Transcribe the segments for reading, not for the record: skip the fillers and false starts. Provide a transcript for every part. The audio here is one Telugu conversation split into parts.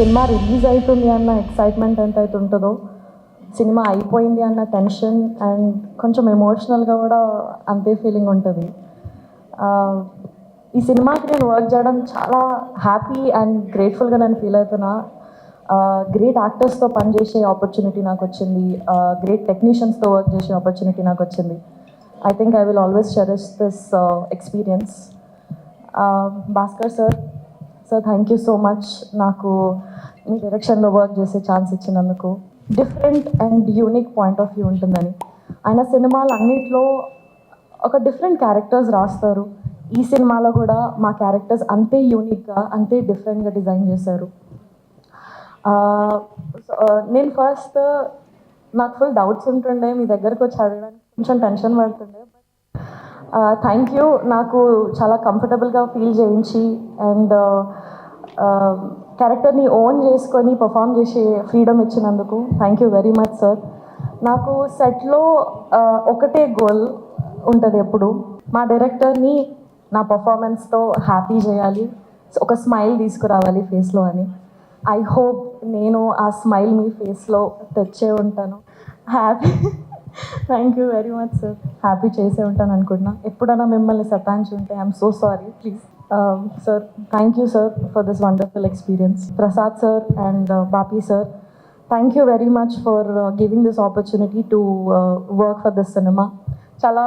సినిమా రిలీజ్ అవుతుంది అన్న ఎక్సైట్మెంట్ ఎంత అయితే ఉంటుందో, సినిమా అయిపోయింది అన్న టెన్షన్ అండ్ కొంచెం ఎమోషనల్గా కూడా అంతే ఫీలింగ్ ఉంటుంది. ఈ సినిమాకి నేను వర్క్ చేయడం చాలా హ్యాపీ అండ్ గ్రేట్ఫుల్గా నేను ఫీల్ అవుతున్నా. గ్రేట్ యాక్టర్స్తో పనిచేసే ఆపర్చునిటీ నాకు వచ్చింది, గ్రేట్ టెక్నీషియన్స్తో వర్క్ చేసే ఆపర్చునిటీ నాకు వచ్చింది. I think I will always cherish this experience. Bhaskar sir, thank you so much నాకు మీ డైరెక్షన్లో వర్క్ చేసే ఛాన్స్ ఇచ్చినందుకు. Different and unique point of view ఉంటుందని ఆయన సినిమాలు అన్నింటిలో ఒక డిఫరెంట్ క్యారెక్టర్స్ రాస్తారు. ఈ సినిమాలో కూడా మా క్యారెక్టర్స్ అంతే యూనిక్గా అంతే డిఫరెంట్గా డిజైన్ చేశారు. నేను ఫస్ట్ నాకు ఫుల్ డౌట్స్ ఉంటుండే, మీ దగ్గరకు వచ్చి అడగడానికి కొంచెం టెన్షన్ పడుతుండే. థ్యాంక్ యూ నాకు చాలా కంఫర్టబుల్గా ఫీల్ చేయించి అండ్ క్యారెక్టర్ని ఓన్ చేసుకొని పర్ఫామ్ చేసే ఫ్రీడమ్ ఇచ్చినందుకు thank you very much sir. నాకు సెట్లో ఒకటే గోల్ ఉంటుంది ఎప్పుడు, మా డైరెక్టర్ని నా పర్ఫార్మెన్స్తో హ్యాపీ చేయాలి, ఒక స్మైల్ తీసుకురావాలి ఫేస్లో అని. ఐ హోప్ నేను ఆ స్మైల్ మీ ఫేస్లో తెచ్చే ఉంటాను. Happy thank you very much sir. Happy చేసే ఉంటాను అనుకుంటున్నా. ఎప్పుడైనా మిమ్మల్ని సతాంచి ఉంటే I'm so sorry, please. Sir thank you sir for this wonderful experience. Prasad sir and Bapi sir, thank you very much for giving this opportunity to work for this cinema. చాలా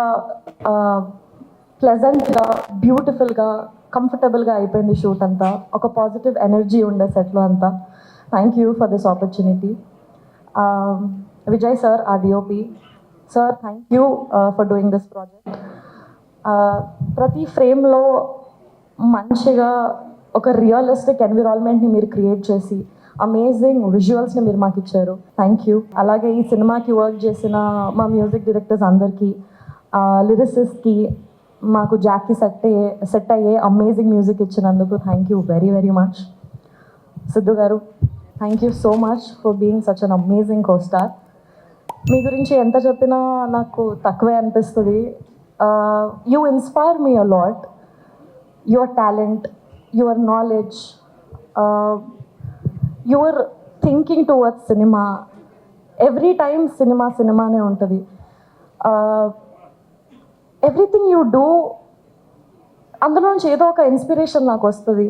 ప్లెజెంట్గా, బ్యూటిఫుల్గా, కంఫర్టబుల్గా అయిపోయింది షూట్ అంతా. ఒక పాజిటివ్ ఎనర్జీ ఉండే సెట్లో అంతా. Thank you for this opportunity. Vijay sir, ఆ DOP sir, thank you for doing this project. ప్రతి ఫ్రేమ్లో మంచిగా ఒక రియలిస్టిక్ ఎన్విరాన్మెంట్ని మీరు క్రియేట్ చేసి అమేజింగ్ విజువల్స్ని మీరు మాకు ఇచ్చారు. Thank you. అలాగే ఈ సినిమాకి వర్క్ చేసిన మా మ్యూజిక్ డైరెక్టర్స్ అందరికీ, లిరిసిస్ట్కి, మాకు జాక్కి సెట్ అయ్యే అమేజింగ్ మ్యూజిక్ ఇచ్చినందుకు thank you very very much. Siddhu garu, thank you so much for being such an amazing costar. మీ గురించి ఎంత చెప్పినా నాకు తక్కువే అనిపిస్తుంది. You inspire me a lot. Your talent, your knowledge, your thinking towards cinema, every time సినిమానే ఉంటుంది. ఎవ్రీథింగ్ యూ డూ, అందులో నుంచి ఏదో ఒక ఇన్స్పిరేషన్ నాకు వస్తుంది.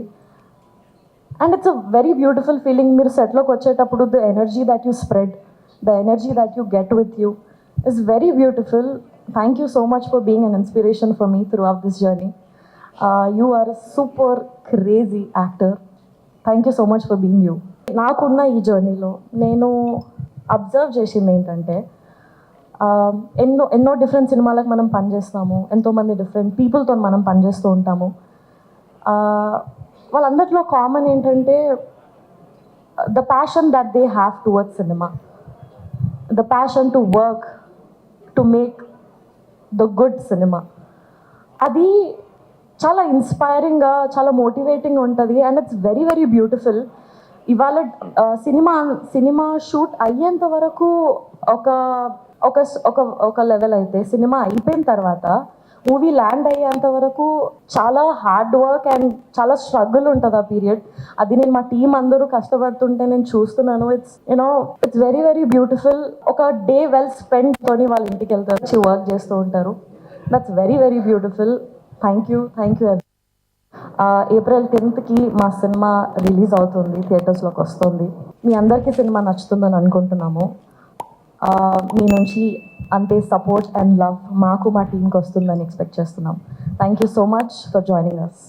And it's a very beautiful feeling. మీరు సెట్లోకి వచ్చేటప్పుడు the energy that you spread, the energy that you get with you is very beautiful. Thank you so much for being an inspiration for me throughout this journey. You are a super crazy actor. Thank you so much for being you. నాకున్న ఈ జర్నీలో నేను అబ్జర్వ్ చేసింది ఏంటంటే, ఎన్నో డిఫరెంట్ సినిమాలకు మనం పనిచేస్తాము, ఎంతోమంది డిఫరెంట్ పీపుల్తో మనం పనిచేస్తూ ఉంటాము. వాళ్ళందరిలో కామన్ ఏంటంటే the passion that they have towards cinema, the passion to work to make the good cinema. అది చాలా ఇన్స్పైరింగ్గా, చాలా మోటివేటింగ్ ఉంటుంది. And it's very very beautiful. ఇవాళ సినిమా షూట్ అయ్యేంత వరకు ఒక ఒక ఒక లెవెల్ అయితే, సినిమా అయిపోయిన తర్వాత మూవీ ల్యాండ్ అయ్యేంత వరకు చాలా హార్డ్ వర్క్ అండ్ చాలా స్ట్రగుల్ ఉంటుంది ఆ పీరియడ్. అది నేను మా టీం అందరూ కష్టపడుతుంటే నేను చూస్తున్నాను. It's very very beautiful. ఒక డే వెల్ స్పెండ్ కొని వాళ్ళ ఇంటికి వెళ్తారు, వచ్చి వర్క్ చేస్తూ ఉంటారు. That's very very beautiful. Thank you. April 10th మా సినిమా రిలీజ్ అవుతుంది, థియేటర్స్లోకి వస్తుంది. మీ అందరికీ సినిమా నచ్చుతుందని అనుకుంటున్నాము. మీ నుంచి అంతే సపోర్ట్ అండ్ లవ్ మాకు, మా టీంకి వస్తుందని ఎక్స్పెక్ట్ చేస్తున్నాం. Thank you so much for joining us.